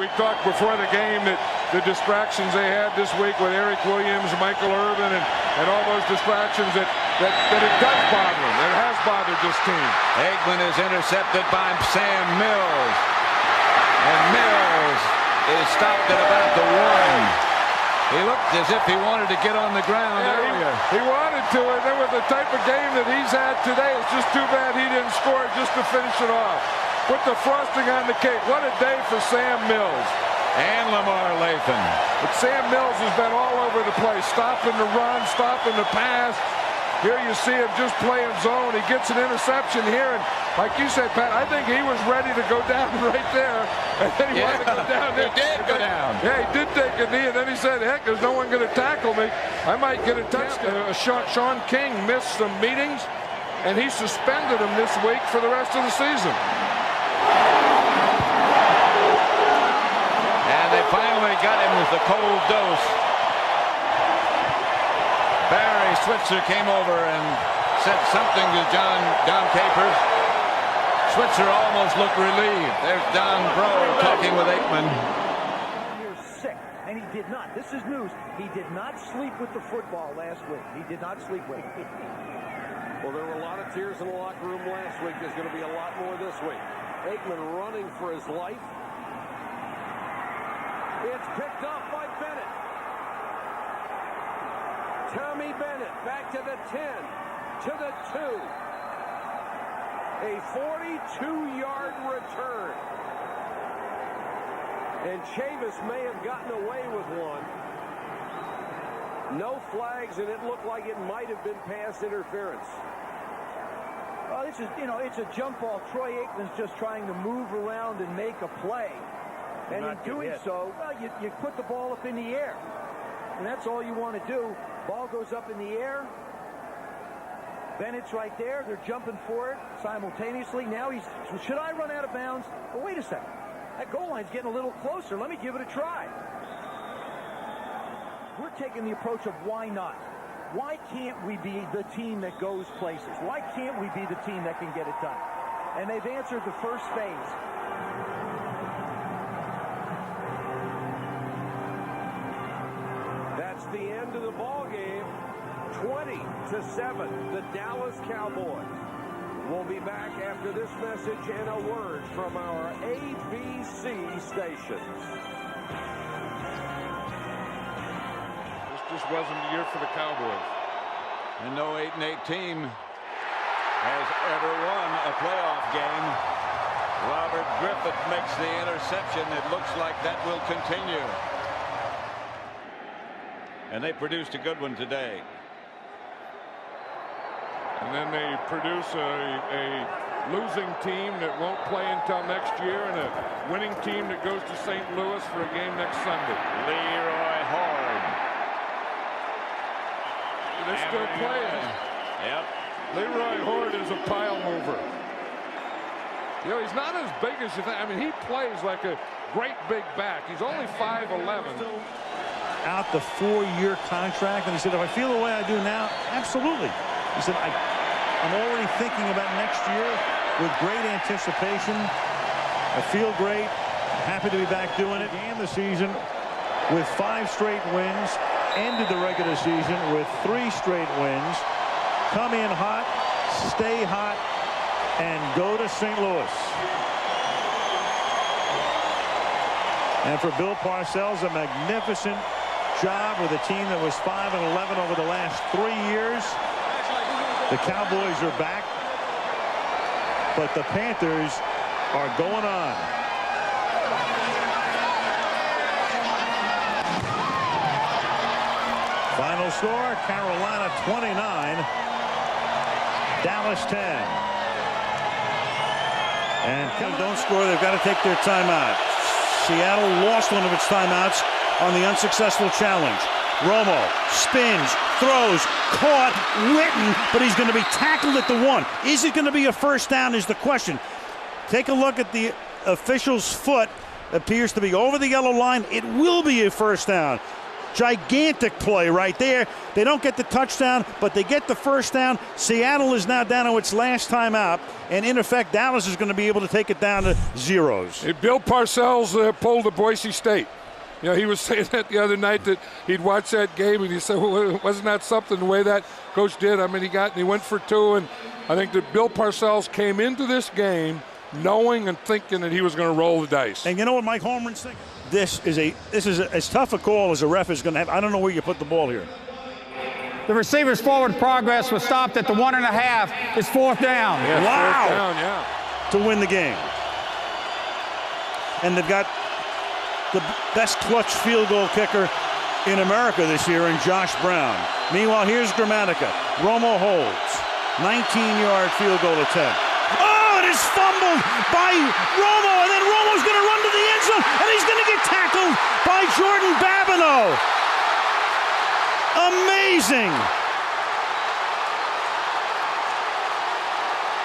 we talked before the game that the distractions they had this week with Eric Williams, Michael Irvin, and all those distractions that it does bother them. It has bothered this team. Aikman is intercepted by Sam Mills. And Mills is stopped at about the 1. He looked as if he wanted to get on the ground earlier. He wanted to, and then with the type of game that he's had today, it's just too bad he didn't score just to finish it off. Put the frosting on the cake. What a day for Sam Mills. And Lamar Lathan. But Sam Mills has been all over the place, stopping the run, stopping the pass. Here you see him just playing zone. He gets an interception here, and like you said, Pat, I think he was ready to go down right there. And then he wanted to go down there. He did go down. Yeah, he did take a knee, and then he said, heck, there's no one going to tackle me. I might get a touchdown. Sean King missed some meetings, and he suspended him this week for the rest of the season. And they finally got him with the cold dose. Barry Switzer came over and said something to Don Capers. Switzer almost looked relieved. There's Don Bro talking with Aikman. You're sick, and he did not. This is news. He did not sleep with the football last week. He did not sleep with it. Well, there were a lot of tears in the locker room last week. There's going to be a lot more this week. Aikman running for his life. It's picked up by Bennett. Tommy Bennett back to the 10, to the 2. A 42-yard return. And Chavis may have gotten away with one. No flags, and it looked like it might have been pass interference. Well, this is, it's a jump ball. Troy Aikman's just trying to move around and make a play. And in doing so, well, you put the ball up in the air. And that's all you want to do. Ball goes up in the air. Bennett's right there. They're jumping for it simultaneously. Now should I run out of bounds? But wait a second. That goal line's getting a little closer. Let me give it a try. We're taking the approach of why not? Why can't we be the team that goes places? Why can't we be the team that can get it done? And they've answered the first phase. That's the end of the ball game. 20-7, the Dallas Cowboys. We'll be back after this message and a word from our ABC stations. This just wasn't the year for the Cowboys. And no 8-8 team has ever won a playoff game. Robert Griffith makes the interception. It looks like that will continue. And they produced a good one today. And then they produce a losing team that won't play until next year and a winning team that goes to St. Louis for a game next Sunday. Leroy Horde. They're still playing. Yep. Leroy Horde is a pile mover. He's not as big as you think. I mean, he plays like a great big back. He's only 5'11". Out the 4-year contract, and he said, if I feel the way I do now, absolutely. He said, I'm already thinking about next year with great anticipation. I feel great. Happy to be back doing it. Began the season with 5 straight wins. Ended the regular season with 3 straight wins. Come in hot, stay hot, and go to St. Louis. And for Bill Parcells, a magnificent job with a team that was 5-11 over the last 3 years. The Cowboys are back, but the Panthers are going on. Final score, Carolina 29, Dallas 10. And don't score, they've got to take their timeout. Seattle lost one of its timeouts on the unsuccessful challenge. Romo spins, throws, caught, Witten, but he's going to be tackled at the 1. Is it going to be a first down is the question. Take a look at the official's foot. Appears to be over the yellow line. It will be a first down. Gigantic play right there. They don't get the touchdown, but they get the first down. Seattle is now down to its last time out, and in effect, Dallas is going to be able to take it down to zeros. Bill Parcells pulled a Boise State. You know, he was saying that the other night that he'd watched that game, and he said, well, wasn't that something the way that coach did? I mean, he went for two, and I think that Bill Parcells came into this game knowing and thinking that he was going to roll the dice. And you know what Mike Holmgren's thinking? This is as tough a call as a ref is going to have. I don't know where you put the ball here. The receiver's forward progress was stopped at the 1.5. It's 4th down. Yeah, wow. 4th down, yeah. To win the game. And they've got the best clutch field goal kicker in America this year in Josh Brown. Meanwhile, here's Gramatica. Romo holds. 19-yard field goal attempt. Oh, it is fumbled by Romo, and then Romo's going to run to the end zone, and he's going to get tackled by Jordan Babineau. Amazing.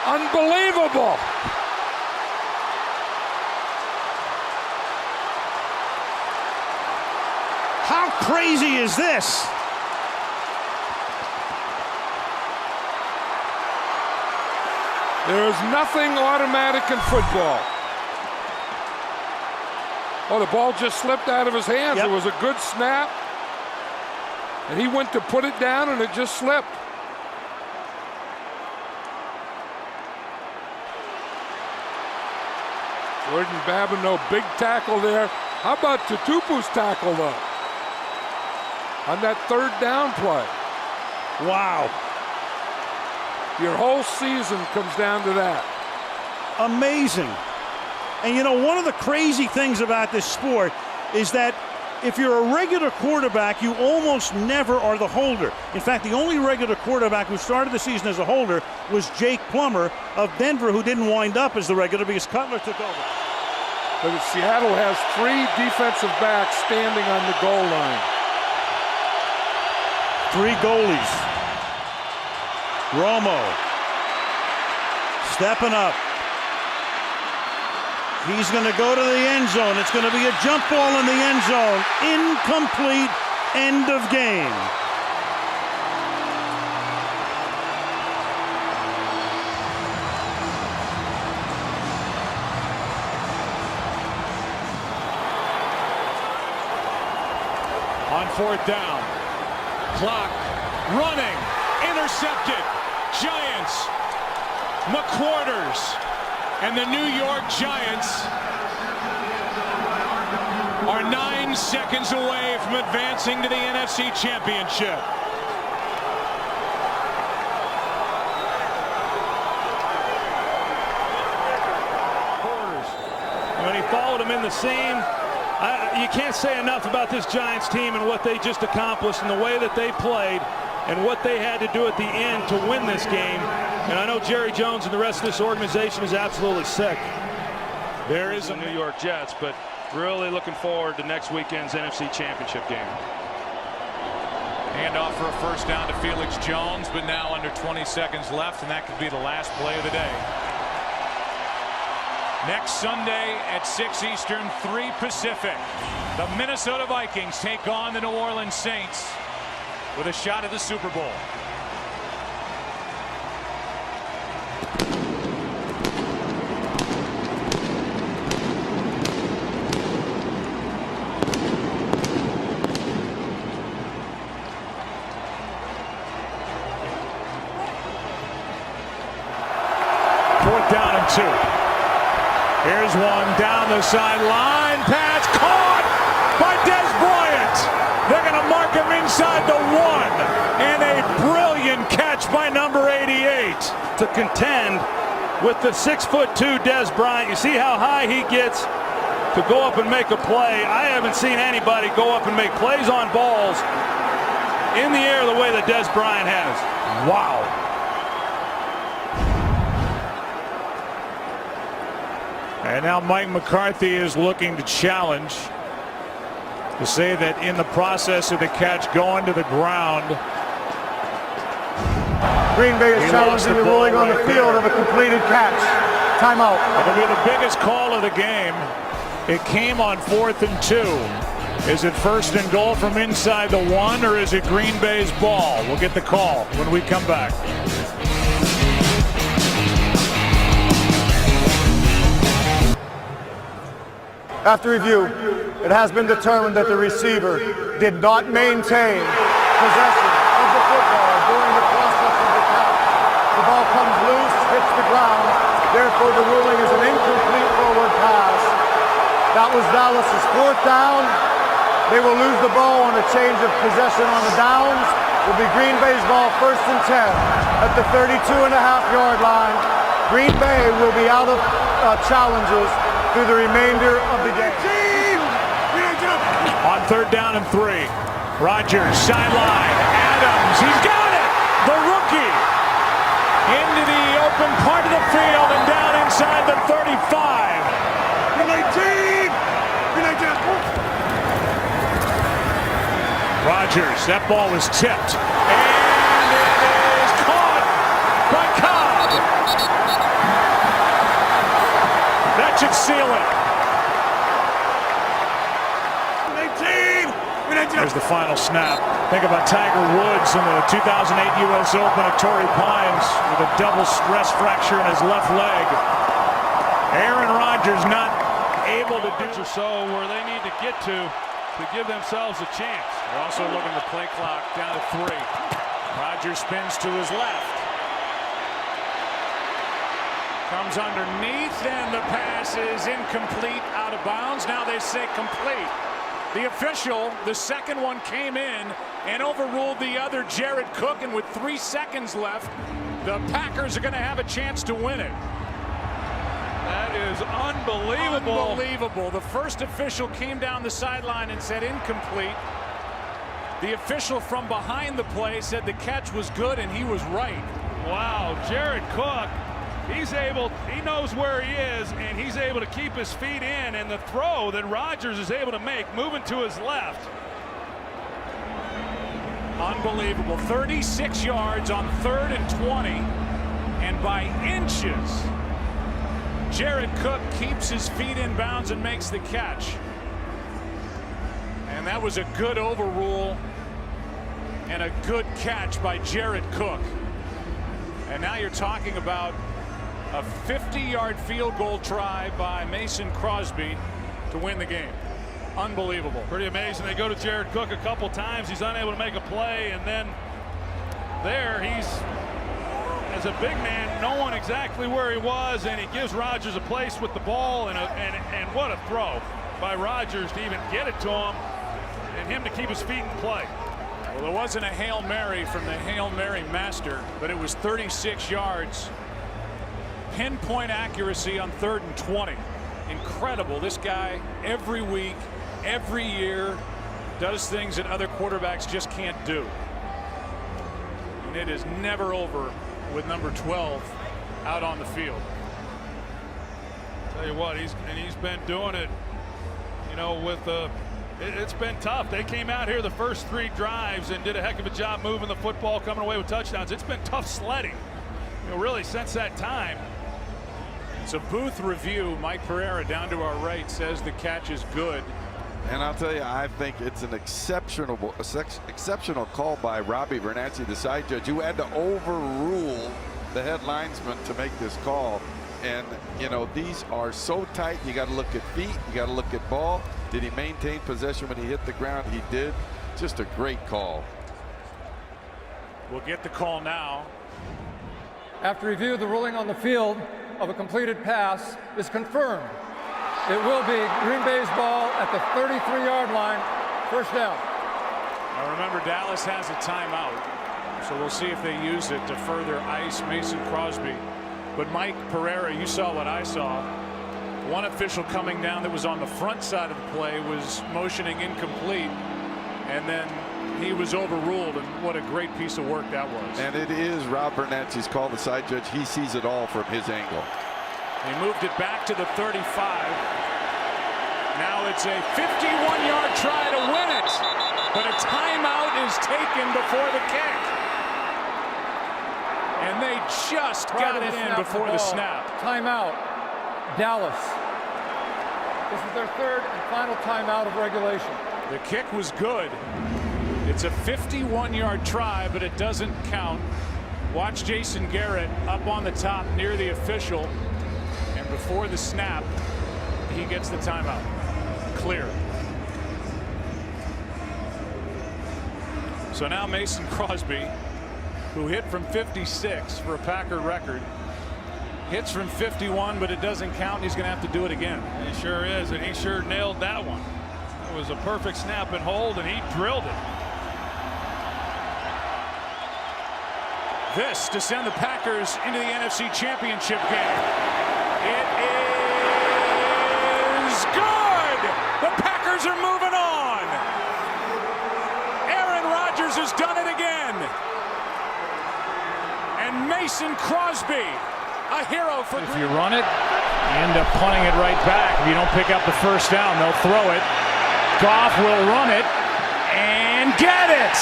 Unbelievable. How crazy is this? There is nothing automatic in football. Oh, the ball just slipped out of his hands. Yep. It was a good snap. And he went to put it down, and it just slipped. Jordan Babineau, big tackle there. How about Tutupu's tackle, though? On that 3rd down play. Wow. Your whole season comes down to that. Amazing. And you know, one of the crazy things about this sport is that if you're a regular quarterback, you almost never are the holder. In fact, the only regular quarterback who started the season as a holder was Jake Plummer of Denver, who didn't wind up as the regular because Cutler took over. But Seattle has 3 defensive backs standing on the goal line. 3 goalies. Romo stepping up. He's going to go to the end zone. It's going to be a jump ball in the end zone. Incomplete. End of game. On 4th down. Clock running. Intercepted. Giants. McQuarters. And the New York Giants are 9 seconds away from advancing to the NFC Championship. When he followed him in the seam, you can't say enough about this Giants team and what they just accomplished and the way that they played and what they had to do at the end to win this game. And I know Jerry Jones and the rest of this organization is absolutely sick. There is a New York Jets, but really looking forward to next weekend's NFC Championship game. Handoff for a first down to Felix Jones, but now under 20 seconds left, and that could be the last play of the day. Next Sunday at 6 Eastern, 3 Pacific, the Minnesota Vikings take on the New Orleans Saints with a shot at the Super Bowl. Down and 2. Here's one down the sideline. Pass caught by Des Bryant. They're going to mark him inside the 1. And a brilliant catch by number 88. To contend with the 6'2" Des Bryant. You see how high he gets to go up and make a play. I haven't seen anybody go up and make plays on balls in the air the way that Des Bryant has. Wow. And now Mike McCarthy is looking to challenge, to say that in the process of the catch going to the ground, Green Bay is challenging the ruling on the field of a completed catch. Timeout. It'll be the biggest call of the game. It came on 4th and 2. Is it first and goal from inside the 1, or is it Green Bay's ball? We'll get the call when we come back. After review, it has been determined that the receiver did not maintain possession of the football during the process of the catch. The ball comes loose, hits the ground, therefore the ruling is an incomplete forward pass. That was Dallas's 4th down. They will lose the ball on a change of possession on the downs. It will be Green Bay's ball 1st and 10 at the 32.5-yard line. Green Bay will be out of challenges through the remainder of the game. On 3rd down and 3. Rodgers, sideline. Adams, he's got it! The rookie! Into the open part of the field and down inside the 35. Rodgers, that ball was tipped. And it is caught by Cobb. That should seal it. There's the final snap. Think about Tiger Woods in the 2008 U.S. Open at Torrey Pines with a double stress fracture in his left leg. Aaron Rodgers not able to do so where they need to get to give themselves a chance. They're also looking the play clock down to 3. Rodgers spins to his left. Comes underneath, and the pass is incomplete, out of bounds. Now they say complete. The official, the second one, came in and overruled the other, Jared Cook, and with 3 seconds left, the Packers are going to have a chance to win it. That is unbelievable. Unbelievable. The first official came down the sideline and said incomplete. The official from behind the play said the catch was good, and he was right. Wow, Jared Cook, he knows where he is, and he's able to keep his feet in, and the throw that Rodgers is able to make, moving to his left. Unbelievable. 36 yards on 3rd and 20, and by inches, Jared Cook keeps his feet in bounds and makes the catch. And that was a good overrule and a good catch by Jared Cook. And now you're talking about a 50-yard field goal try by Mason Crosby to win the game. Unbelievable. Pretty amazing. They go to Jared Cook a couple times. He's unable to make a play, and then there he's, as a big man, knowing exactly where he was, and he gives Rodgers a place with the ball, and what a throw by Rodgers to even get it to him and him to keep his feet in play. Well, it wasn't a Hail Mary from the Hail Mary master, but it was 36 yards. Pinpoint accuracy on 3rd and 20. Incredible. This guy every week, every year, does things that other quarterbacks just can't do. And it is never over with number 12 out on the field. Tell you what, he's been doing it, you know, with it's been tough. They came out here the first 3 drives and did a heck of a job moving the football, coming away with touchdowns. It's been tough sledding, you know, really since that time. It's a booth review. Mike Pereira down to our right says the catch is good. And I'll tell you, I think it's an exceptional call by Robbie Bernacchi, the side judge, who had to overrule the head linesman to make this call. And, you know, these are so tight. You got to look at feet. You got to look at ball. Did he maintain possession when he hit the ground? He did. Just a great call. We'll get the call now. After review, the ruling on the field of a completed pass is confirmed. It will be Green Bay's ball at the 33-yard line, 1st down. Now remember, Dallas has a timeout, so we'll see if they use it to further ice Mason Crosby. But Mike Pereira, you saw what I saw. One official coming down that was on the front side of the play was motioning incomplete, and then he was overruled, and what a great piece of work that was. And it is Rob Bernacchi's call, the side judge. He sees it all from his angle. He moved it back to the 35. Now it's a 51-yard try to win it, but a timeout is taken before the kick. And they just got it in before the snap. Timeout, Dallas. This is their third and final timeout of regulation. The kick was good. It's a 51-yard try, but it doesn't count. Watch Jason Garrett up on the top near the official, and before the snap, he gets the timeout. Clear. So now Mason Crosby, who hit from 56 for a Packer record, hits from 51, but it doesn't count. He's going to have to do it again. He sure is, and he sure nailed that one. It was a perfect snap and hold, and he drilled it. This to send the Packers into the NFC Championship Game. It is good! The Packers are moving on! Aaron Rodgers has done it again! And Mason Crosby, a hero for... If you run it, you end up punting it right back. If you don't pick up the first down, they'll throw it. Goff will run it and get it!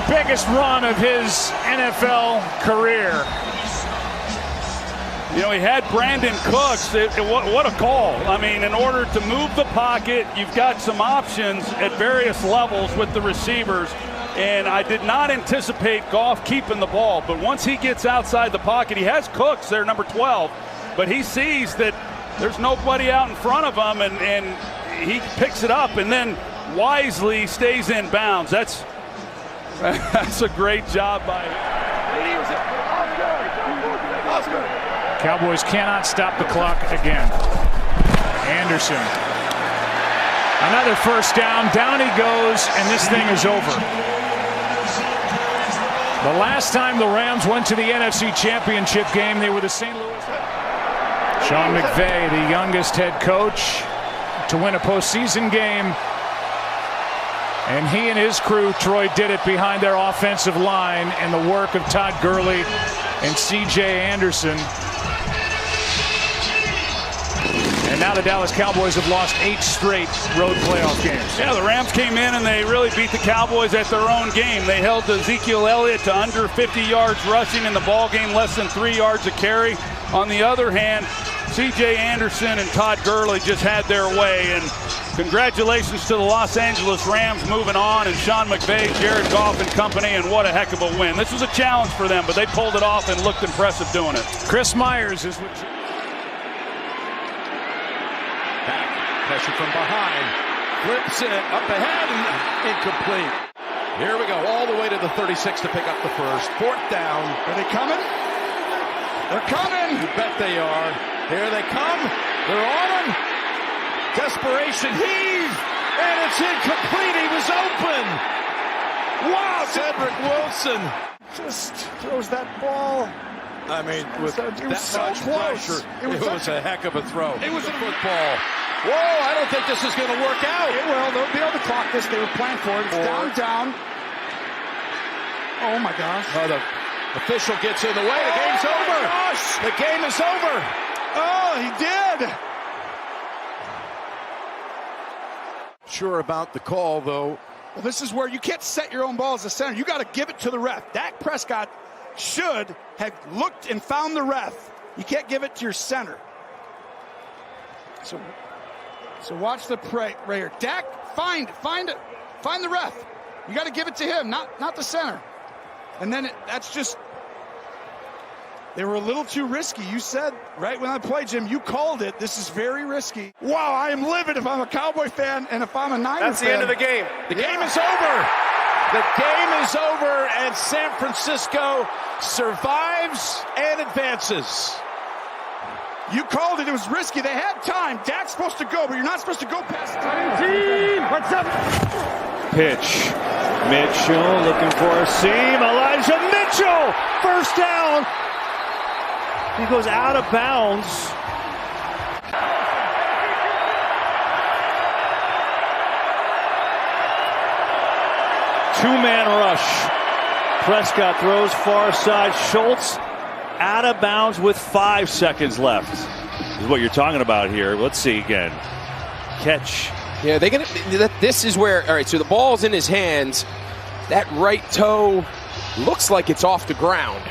Biggest run of his NFL career. You know, he had Brandon Cooks. What a call. I mean, in order to move the pocket, you've got some options at various levels with the receivers. And I did not anticipate Goff keeping the ball. But once he gets outside the pocket, he has Cooks there, number 12. But he sees that there's nobody out in front of him, and he picks it up and then wisely stays in bounds. That's a great job by him. Cowboys cannot stop the clock again. Anderson. Another first down. Down he goes, and this thing is over. The last time the Rams went to the NFC Championship Game, they were the St. Louis. Sean McVay, the youngest head coach to win a postseason game. And he and his crew, Troy, did it behind their offensive line and the work of Todd Gurley and C.J. Anderson. And now the Dallas Cowboys have lost 8 straight road playoff games. Yeah, the Rams came in and they really beat the Cowboys at their own game. They held Ezekiel Elliott to under 50 yards rushing in the ball game, less than 3 yards a carry. On the other hand, C.J. Anderson and Todd Gurley just had their way. And congratulations to the Los Angeles Rams moving on, and Sean McVay, Jared Goff and company, and what a heck of a win. This was a challenge for them, but they pulled it off and looked impressive doing it. Chris Myers is with back, pressure from behind, flips it up ahead and incomplete. Here we go, all the way to the 36 to pick up the first. 4th down. Are they coming? They're coming. You bet they are. Here they come. They're on him. Desperation heave, and it's incomplete. He was open. Wow, Cedric Wilson just throws that ball. I mean, with that so much pressure, it was a heck of a throw. It was a football. Whoa, I don't think this is going to work out. It will. They'll be able to clock this. They were playing for it. It's down. Oh, my gosh. The official gets in the way. The game's over. Gosh. The game is over. Oh, he did. Sure about the call, though. Well, this is where you can't set your own ball as a center. You got to give it to the ref. Dak Prescott should have looked and found the ref. You can't give it to your center. So watch the play right here. Dak, find the ref. You got to give it to him, not the center. And then that's just. They were a little too risky. You said right when I played, Jim, you called it. This is very risky. Wow, I am livid if I'm a Cowboy fan and if I'm a Niners fan. That's the end of the game. The game is over. The game is over, and San Francisco survives and advances. You called it. It was risky. They had time. Dak's supposed to go, but you're not supposed to go past time. What's up? Pitch. Mitchell looking for a seam. Elijah Mitchell. First down. He goes out of bounds. Two-man rush. Prescott throws far side. Schultz out of bounds with 5 seconds left. This is what you're talking about here. Let's see again. Catch. Yeah, this is where, all right, so the ball's in his hands. That right toe looks like it's off the ground.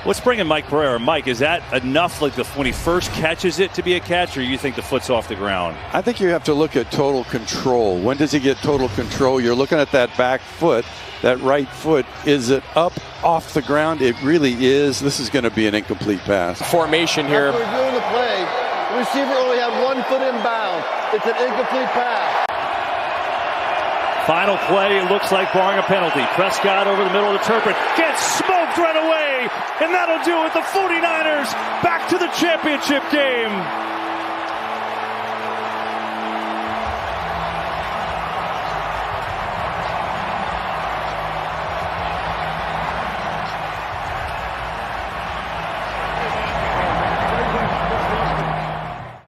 Let's bring in Mike Pereira. Mike, is that enough, like when he first catches it, to be a catch, or you think the foot's off the ground? I think you have to look at total control. When does he get total control? You're looking at that back foot, that right foot. Is it up off the ground? It really is. This is going to be an incomplete pass. Formation here. After reviewing the play, the receiver only had 1 foot in bounds. It's an incomplete pass. Final play, it looks like barring a penalty. Prescott over the middle of the turret, gets smoked right away, and that'll do it. The 49ers back to the championship game.